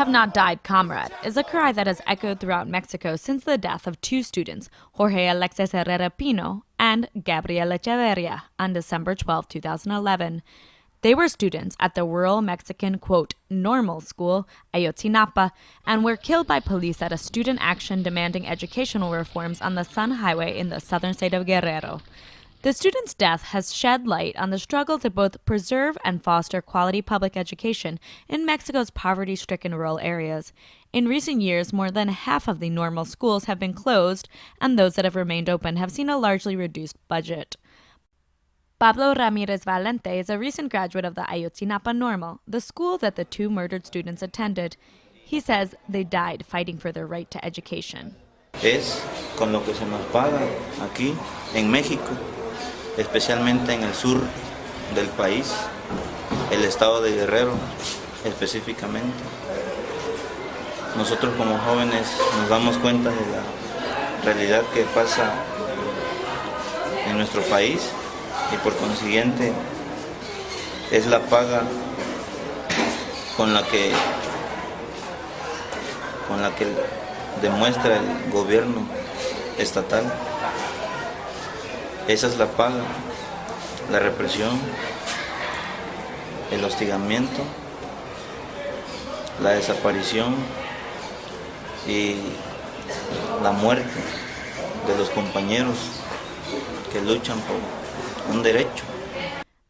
have not died, comrade," is a cry that has echoed throughout Mexico since the death of two students, Jorge Alexis Herrera Pino and Gabriel Echeverria, on December 12, 2011. They were students at the rural Mexican, quote, normal school, Ayotzinapa, and were killed by police at a student action demanding educational reforms on the Sun Highway in the southern state of Guerrero. The student's death has shed light on the struggle to both preserve and foster quality public education in Mexico's poverty-stricken rural areas. In recent years, more than half of the normal schools have been closed, and those that have remained open have seen a largely reduced budget. Pablo Ramirez Valente is a recent graduate of the Ayotzinapa Normal, the school that the two murdered students attended. He says they died fighting for their right to education. Es con lo que se nos paga aquí en México, especialmente en el sur del país, el estado de Guerrero específicamente. Nosotros como jóvenes nos damos cuenta de la realidad que pasa en nuestro país y por consiguiente es la paga con la que demuestra el gobierno estatal. Esa es la paga, la represión, el hostigamiento, la desaparición y la muerte de los compañeros que luchan por un derecho.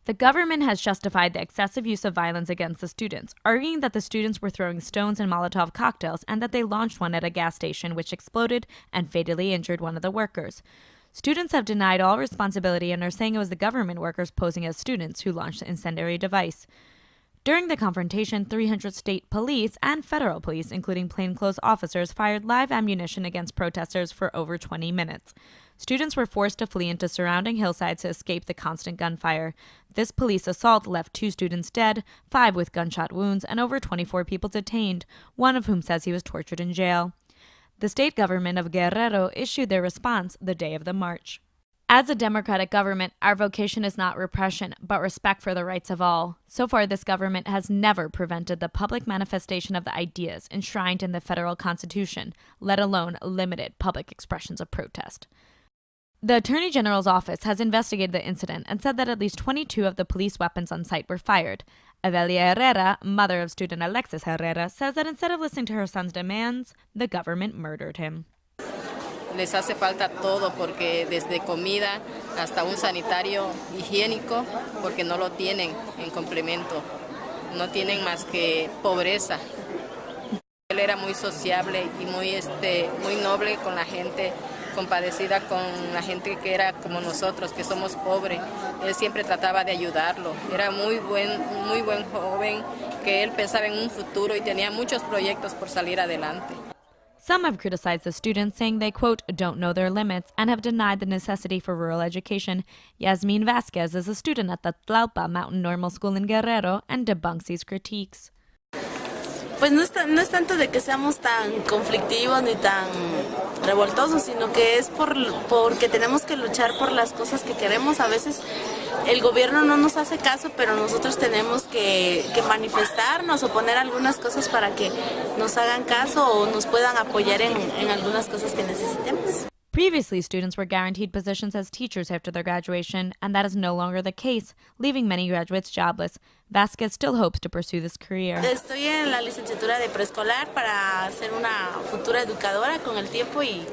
The government has justified the excessive use of violence against the students, arguing that the students were throwing stones and Molotov cocktails and that they launched one at a gas station which exploded and fatally injured one of the workers. Students have denied all responsibility and are saying it was the government workers posing as students who launched the incendiary device. During the confrontation, 300 state police and federal police, including plainclothes officers, fired live ammunition against protesters for over 20 minutes. Students were forced to flee into surrounding hillsides to escape the constant gunfire. This police assault left 2 students dead, 5 with gunshot wounds, and over 24 people detained, one of whom says he was tortured in jail. The state government of Guerrero issued their response the day of the march. As a democratic government, our vocation is not repression, but respect for the rights of all. So far, this government has never prevented the public manifestation of the ideas enshrined in the federal constitution, let alone limited public expressions of protest. The Attorney General's office has investigated the incident and said that at least 22 of the police weapons on site were fired. Avelia Herrera, mother of student Alexis Herrera, says that instead of listening to her son's demands, the government murdered him. Les hace falta todo porque desde comida hasta un sanitario higiénico porque no lo tienen en complemento. No tienen más que pobreza. Él era muy sociable y muy noble con la gente, compadecida con la gente que era como nosotros, que somos pobres. Él siempre trataba de ayudarlo. Era muy buen joven, que él pensaba en un futuro y tenía muchos proyectos por salir adelante. Some have criticized the students, saying they, quote, don't know their limits and have denied the necessity for rural education. Yasmin Vasquez is a student at the Tlalpa Mountain Normal School in Guerrero and debunks these critiques. Pues no es tanto de que seamos tan conflictivos ni tan revoltosos, sino que es porque tenemos que luchar por las cosas que queremos. A veces el gobierno no nos hace caso, pero nosotros tenemos que manifestarnos o poner algunas cosas para que nos hagan caso o nos puedan apoyar en algunas cosas que necesitemos. Previously, students were guaranteed positions as teachers after their graduation, and that is no longer the case, leaving many graduates jobless. Vasquez still hopes to pursue this career. Estoy en la licenciatura de preescolar para ser una futura educadora con el tiempo y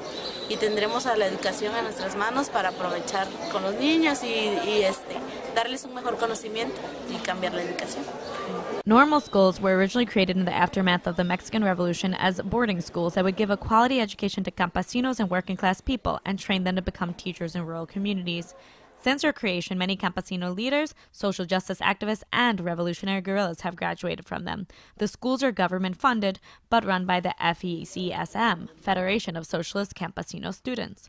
tendremos a la educación en nuestras manos para aprovechar con los niños y darles un mejor conocimiento y cambiar la educación. Normal schools were originally created in the aftermath of the Mexican Revolution as boarding schools that would give a quality education to campesinos and working-class people and train them to become teachers in rural communities. Since their creation, many campesino leaders, social justice activists, and revolutionary guerrillas have graduated from them. The schools are government-funded, but run by the FECSM, Federation of Socialist Campesino Students.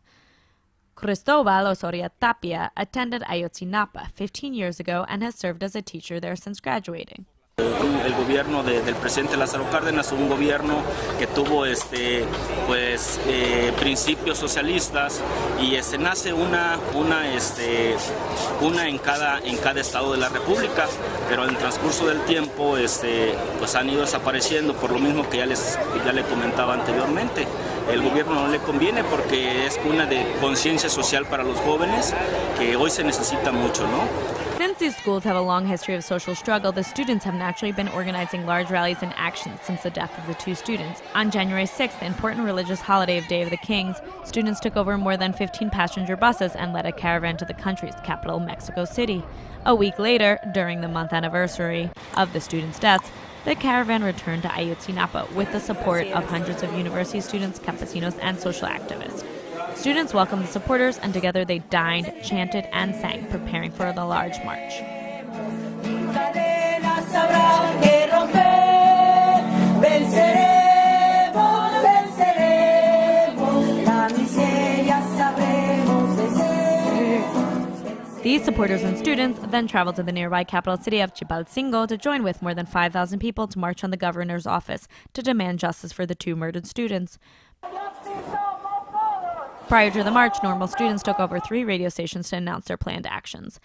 Cristobal Osoria Tapia attended Ayotzinapa 15 years ago and has served as a teacher there since graduating. El gobierno del presidente Lázaro Cárdenas, un gobierno que tuvo principios socialistas y nace una en cada estado de la República, pero en el transcurso del tiempo pues han ido desapareciendo por lo mismo que ya le comentaba anteriormente. El gobierno no le conviene porque es una de conciencia social para los jóvenes que hoy se necesita mucho, ¿no? Since these schools have a long history of social struggle, the students have naturally been organizing large rallies and actions since the death of the two students. On January 6th, the important religious holiday of Day of the Kings, students took over more than 15 passenger buses and led a caravan to the country's capital, Mexico City. A week later, during the month anniversary of the students' deaths, the caravan returned to Ayotzinapa with the support of hundreds of university students, campesinos, and social activists. Students welcomed the supporters, and together they dined, chanted, and sang, preparing for the large march. These supporters and students then traveled to the nearby capital city of Chipalcingo to join with more than 5,000 people to march on the governor's office to demand justice for the two murdered students. Prior to the march, normal students took over 3 radio stations to announce their planned actions.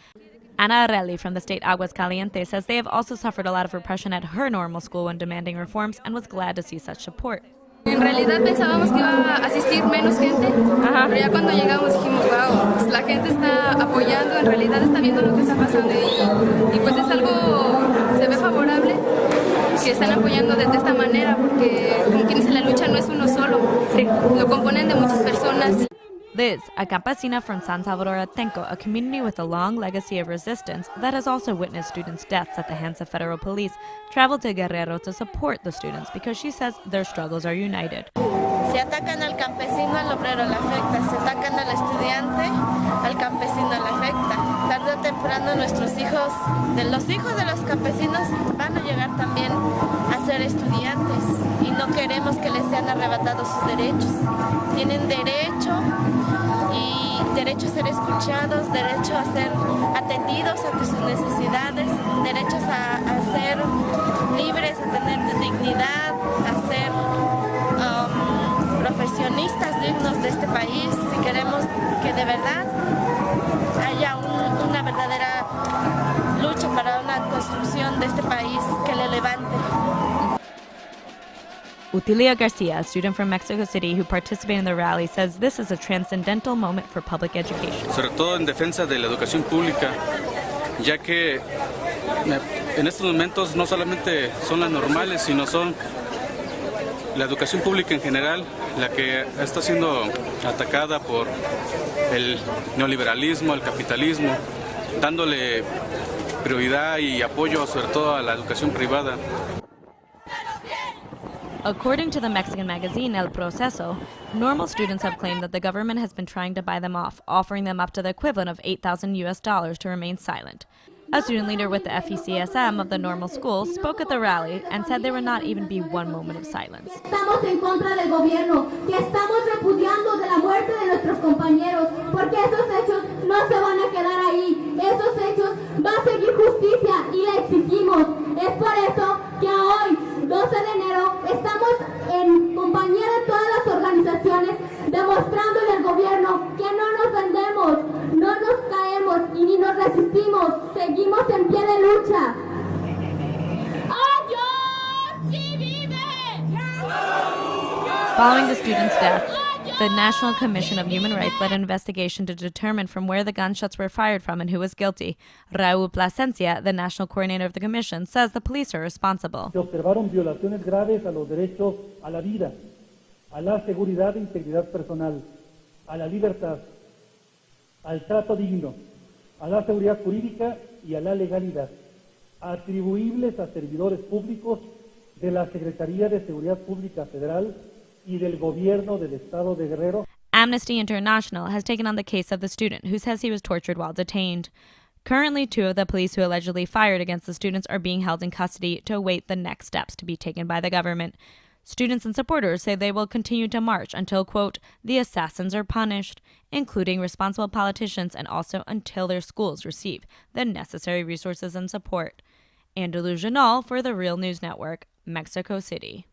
Ana Arelli from the state Aguascalientes says they have also suffered a lot of repression at her normal school when demanding reforms and was glad to see such support. En realidad pensábamos que iba a asistir menos gente, pero ya cuando llegamos dijimos, wow, pues la gente está apoyando, en realidad está viendo lo que está pasando y pues es algo, se ve favorable que están apoyando de esta manera porque como quien dice la lucha no es uno solo, lo componen de muchas personas. Liz, a campesina from San Salvador Atenco, a community with a long legacy of resistance that has also witnessed students' deaths at the hands of federal police, traveled to Guerrero to support the students because she says their struggles are united. Si atacan al campesino, al obrero le afecta. Si atacan al estudiante, al campesino le afecta. Tarde o temprano nuestros hijos, los hijos de los campesinos van a llegar también a ser estudiantes y no queremos que les sean arrebatados sus derechos. Tienen derecho a ser escuchados, derecho a ser atendidos ante sus necesidades, derechos a ser libres, a tener dignidad, a ser profesionistas dignos de este país. Si queremos que de verdad haya una verdadera lucha para una construcción de este país que le levante. Utilia Garcia, a student from Mexico City who participated in the rally, says this is a transcendental moment for public education. Sobre todo en defensa de la educación pública, ya que en estos momentos no solamente son las normales, sino son la educación pública en general la que está siendo atacada por el neoliberalismo, el capitalismo, dándole prioridad y apoyo sobre todo a la educación privada. According to the Mexican magazine El Proceso, normal students have claimed that the government has been trying to buy them off, offering them up to the equivalent of $8,000 to remain silent. A student leader with the FECSM of the normal school spoke at the rally and said there would not even be one moment of silence. Estamos en contra del gobierno, que estamos repudiando de la muerte de nuestros compañeros, porque esos hechos no se van a quedar ahí. Esos hechos va a seguir justicia y la exigimos. Es por eso que hoy, 12 de enero, estamos en compañía de todas las organizaciones demostrándole al gobierno que no nos rendemos, no nos caemos y ni nos resistimos. Seguimos en pie de lucha. Following the students' death, the National Commission of Human Rights led an investigation to determine from where the gunshots were fired from and who was guilty. Raúl Plasencia, the national coordinator of the commission, says the police are responsible. Se observaron violaciones graves a los derechos a la vida, a la seguridad e integridad personal, a la libertad, al trato digno, a la seguridad jurídica y a la legalidad, atribuibles a servidores públicos de la Secretaría de Seguridad Pública Federal y del Gobierno del Estado de Guerrero. Amnesty International has taken on the case of the student who says he was tortured while detained. Currently, 2 of the police who allegedly fired against the students are being held in custody to await the next steps to be taken by the government. Students and supporters say they will continue to march until, quote, the assassins are punished, including responsible politicians, and also until their schools receive the necessary resources and support. Andalusia Nall for the Real News Network, Mexico City.